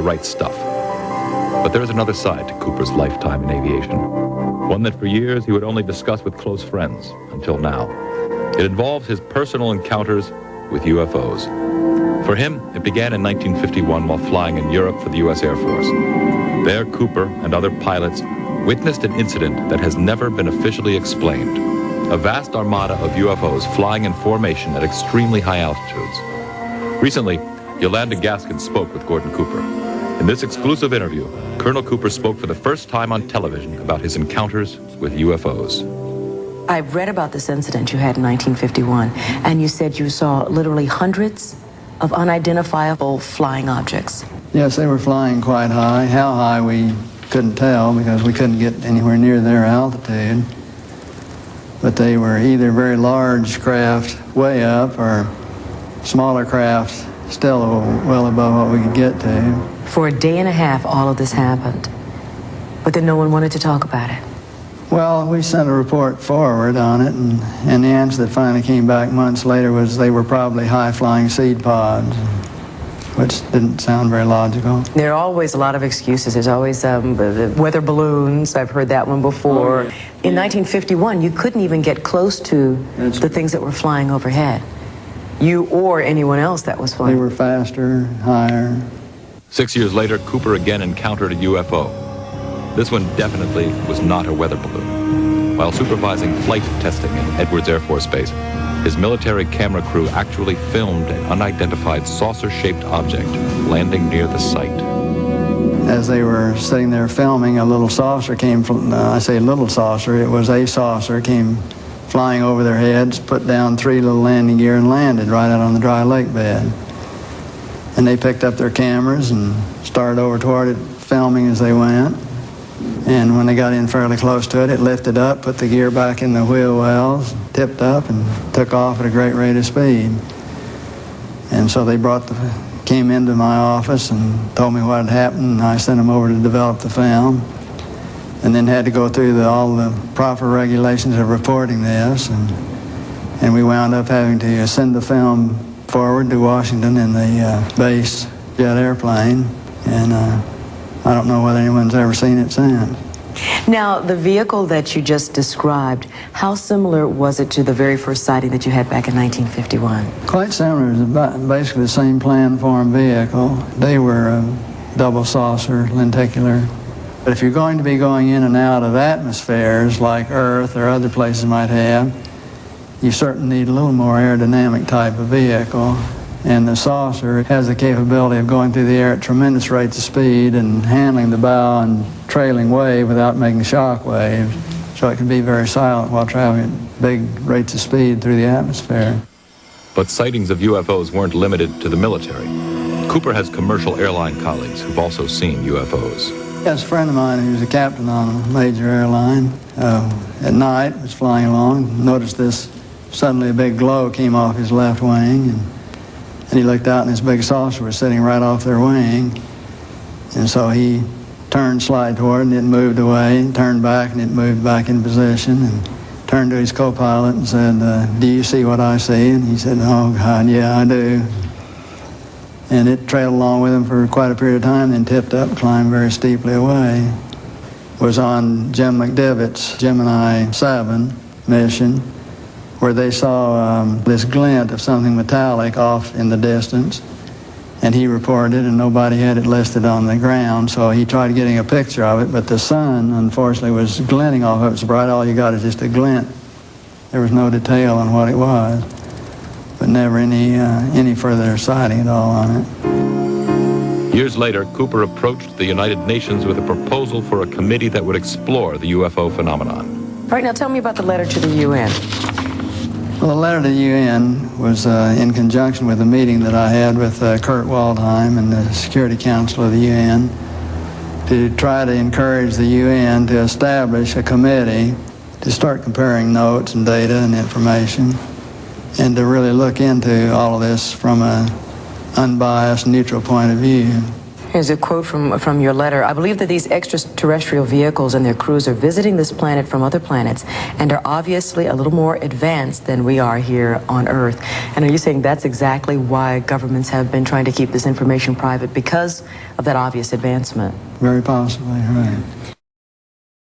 the right stuff. But there is another side to Cooper's lifetime in aviation, one that for years he would only discuss with close friends, until now. It involves his personal encounters with UFOs. For him, it began in 1951 while flying in Europe for the U.S. Air Force. There, Cooper and other pilots witnessed an incident that has never been officially explained. A vast armada of UFOs flying in formation at extremely high altitudes. Recently, Yolanda Gaskin spoke with Gordon Cooper. In this exclusive interview, Colonel Cooper spoke for the first time on television about his encounters with UFOs. I've read about this incident you had in 1951, and you said you saw literally hundreds of unidentifiable flying objects. Yes, they were flying quite high. How high we couldn't tell because we couldn't get anywhere near their altitude. But they were either very large craft way up or smaller craft still well above what we could get to. For a day and a half, all of this happened, but then no one wanted to talk about it. Well, we sent a report forward on it, and the answer that finally came back months later was they were probably high-flying seed pods, which didn't sound very logical. There are always a lot of excuses. There's always weather balloons. I've heard that one before. In 1951, you couldn't even get close to the things that were flying overhead. You or anyone else that was flying. They were faster, higher. 6 years later, Cooper again encountered a UFO. This one definitely was not a weather balloon. While supervising flight testing in Edwards Air Force Base, his military camera crew actually filmed an unidentified saucer-shaped object landing near the site. As they were sitting there filming, a little saucer came from, I say little saucer, it was a saucer, came flying over their heads, put down 3 little landing gear and landed right out on the dry lake bed. And they picked up their cameras and started over toward it, filming as they went. And when they got in fairly close to it, it lifted up, put the gear back in the wheel wells, tipped up, and took off at a great rate of speed. And so they came into my office and told me what had happened, and I sent them over to develop the film. And then had to go through all the proper regulations of reporting this. And we wound up having to send the film forward to Washington in the base jet airplane. And I don't know whether anyone's ever seen it since. Now, the vehicle that you just described, how similar was it to the very first sighting that you had back in 1951? Quite similar. It was basically the same plan-form vehicle. They were double saucer, lenticular. But if you're going to be going in and out of atmospheres like Earth or other places might have, you certainly need a little more aerodynamic type of vehicle. And the saucer has the capability of going through the air at tremendous rates of speed and handling the bow and trailing wave without making shock waves. So it can be very silent while traveling at big rates of speed through the atmosphere. But sightings of UFOs weren't limited to the military. Cooper has commercial airline colleagues who've also seen UFOs. Yes, a friend of mine who's a captain on a major airline at night was flying along, noticed this, suddenly a big glow came off his left wing, and he looked out and this big saucer was sitting right off their wing. And so he turned slide toward and it moved away, and turned back and it moved back in position, and turned to his co-pilot and said, do you see what I see? And he said, oh God, yeah, I do. And it trailed along with him for quite a period of time, then tipped up, climbed very steeply away. Was on Jim McDivitt's Gemini 7 mission, where they saw this glint of something metallic off in the distance. And he reported, and nobody had it listed on the ground, so he tried getting a picture of it, but the sun, unfortunately, was glinting off of it so bright, all you got is just a glint. There was no detail on what it was, but never any further sighting at all on it. Years later, Cooper approached the United Nations with a proposal for a committee that would explore the UFO phenomenon. All right, now tell me about the letter to the UN. Well, the letter to the UN was in conjunction with a meeting that I had with Kurt Waldheim and the Security Council of the UN to try to encourage the UN to establish a committee to start comparing notes and data and information and to really look into all of this from an unbiased, neutral point of view. Here's a quote from your letter. I believe that these extraterrestrial vehicles and their crews are visiting this planet from other planets and are obviously a little more advanced than we are here on Earth. And are you saying that's exactly why governments have been trying to keep this information private, because of that obvious advancement? Very possibly, right.